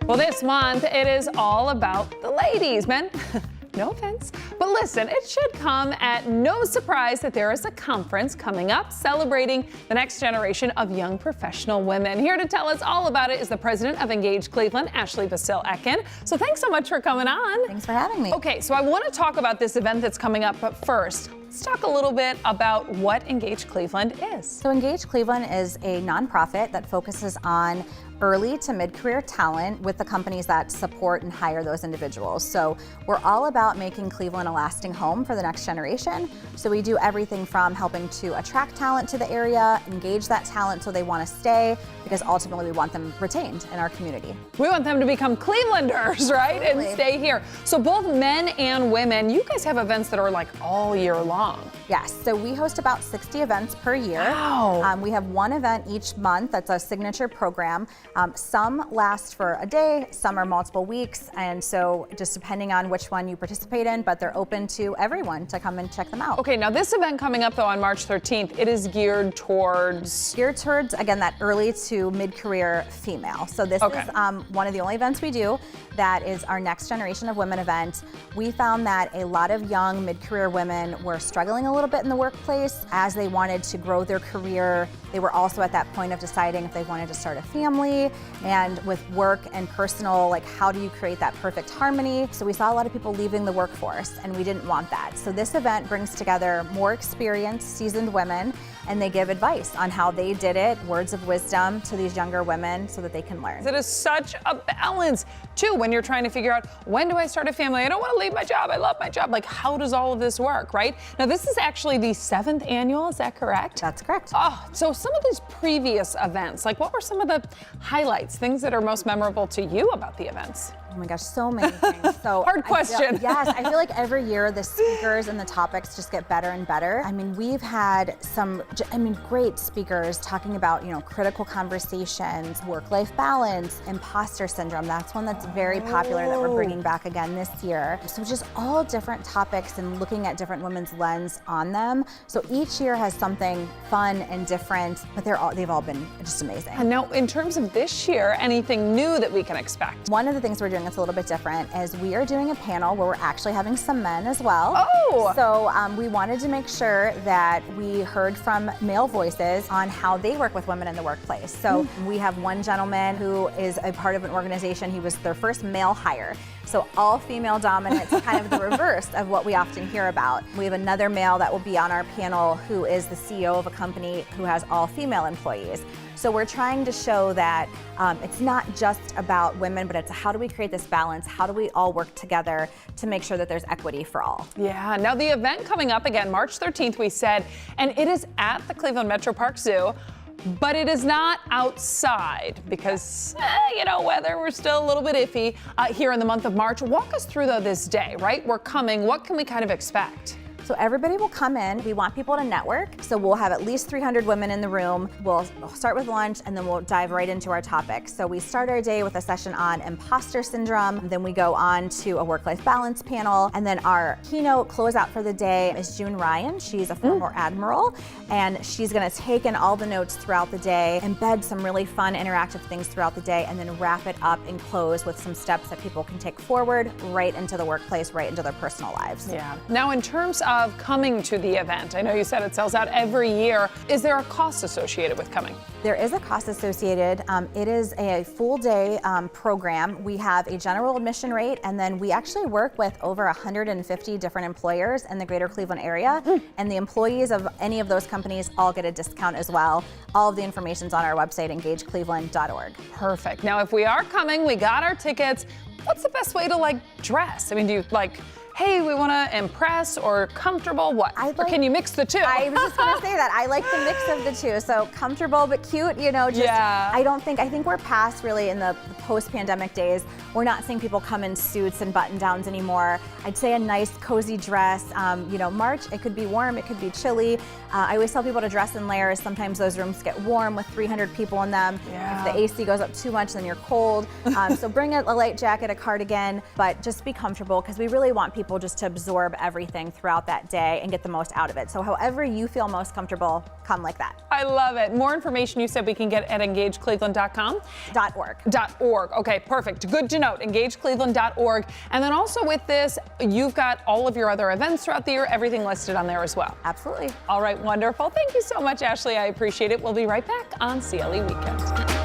Well, this month, it is all about the ladies, men. No offense. But listen, it should come at no surprise that there is a conference coming up celebrating the next generation of young professional women. Here to tell us all about it is the president of Engage Cleveland, Ashley Vasil-Ekin. So thanks so much for coming on. Thanks for having me. Okay, so I want to talk about this event that's coming up, but first, let's talk a little bit about what Engage Cleveland is. So Engage Cleveland is a nonprofit that focuses on early to mid-career talent with the companies that support and hire those individuals. So we're all about making Cleveland a lasting home for the next generation. So we do everything from helping to attract talent to the area, engage that talent so they want to stay, because ultimately we want them retained in our community. We want them to become Clevelanders, right? Absolutely. And stay here. So both men and women, you guys have events that are like all year long. Yes, so we host about 60 events per year. Wow. We have one event each month that's a signature program. Some last for a day, some are multiple weeks, and so just depending on which one you participate in, but they're open to everyone to come and check them out. Okay, now this event coming up though on March 13th, it is geared towards, Again, that early to mid-career female. So this Okay. is one of the only events we do that is our Next Generation of Women event. We found that a lot of young mid-career women were struggling a little bit in the workplace as they wanted to grow their career. They were also at that point of deciding if they wanted to start a family, and with work and personal, like how do you create that perfect harmony? So we saw a lot of people leaving the workforce, and we didn't want that. So this event brings together more experienced, seasoned women, and they give advice on how they did it, words of wisdom to these younger women so that they can learn. it is such a balance too when you're trying to figure out, when do I start a family? I don't want to leave my job. I love my job. Like, how does all of this work, right? Now, this is actually the 7th annual, is that correct? That's correct. Oh, so some of these previous events, like what were some of the highlights, things that are most memorable to you about the events? Oh my gosh, so many things. So Hard question. Yes, I feel like every year the speakers and the topics just get better and better. I mean, we've had some, great speakers talking about, critical conversations, work-life balance, imposter syndrome. That's one that's very popular that we're bringing back again this year. So just all different topics and looking at different women's lens on them. So each year has something fun and different, but they've all been just amazing. And now, in terms of this year, anything new that we can expect? One of the things we're doing that's a little bit different is we are doing a panel where we're actually having some men as well. Oh! So we wanted to make sure that we heard from male voices on how they work with women in the workplace. So we have one gentleman who is a part of an organization. He was their first male hire. So all female dominance, kind of the reverse of what we often hear about. We have another male that will be on our panel who is the CEO of a company who has all female employees. So we're trying to show that it's not just about women, but it's how do we create this balance? How do we all work together to make sure that there's equity for all? Yeah, now the event coming up again, March 13th, we said, and it is at the Cleveland Metro Park Zoo. But it is not outside because, weather, we're still a little bit iffy here in the month of March. Walk us through, though, this day, right? We're coming. What can we kind of expect? So everybody will come in. We want people to network. So we'll have at least 300 women in the room. We'll start with lunch and then we'll dive right into our topics. So we start our day with a session on imposter syndrome. Then we go on to a work-life balance panel. And then our keynote closeout for the day is June Ryan. She's a former admiral, and she's gonna take in all the notes throughout the day, embed some really fun interactive things throughout the day, and then wrap it up and close with some steps that people can take forward right into the workplace, right into their personal lives. Yeah. Now, in terms of coming to the event, I know you said it sells out every year. Is there a cost associated with coming? There is a cost associated. It is a full day program. We have a general admission rate, and then we actually work with over 150 different employers in the greater Cleveland area. And the employees of any of those companies all get a discount as well. All of the information's on our website, engagecleveland.org. Perfect. Now, if we are coming, we got our tickets. What's the best way to dress? I mean, do you hey, we want to impress or comfortable? What? Or can you mix the two? I was just going to say that. I like the mix of the two. So comfortable but cute, Yeah. I think we're past really in the post-pandemic days. We're not seeing people come in suits and button-downs anymore. I'd say a nice cozy dress. March, it could be warm, it could be chilly. I always tell people to dress in layers. Sometimes those rooms get warm with 300 people in them. Yeah. If the AC goes up too much, then you're cold. So bring a light jacket, a cardigan, but just be comfortable because we really want people people just to absorb everything throughout that day and get the most out of it. So however you feel most comfortable, come like that. I love it. More information you said we can get at engagecleveland.com? .org. Okay, perfect. Good to note. engagecleveland.org. And then also with this, you've got all of your other events throughout the year, everything listed on there as well. Absolutely. All right, wonderful. Thank you so much, Ashley. I appreciate it. We'll be right back on CLE Weekend.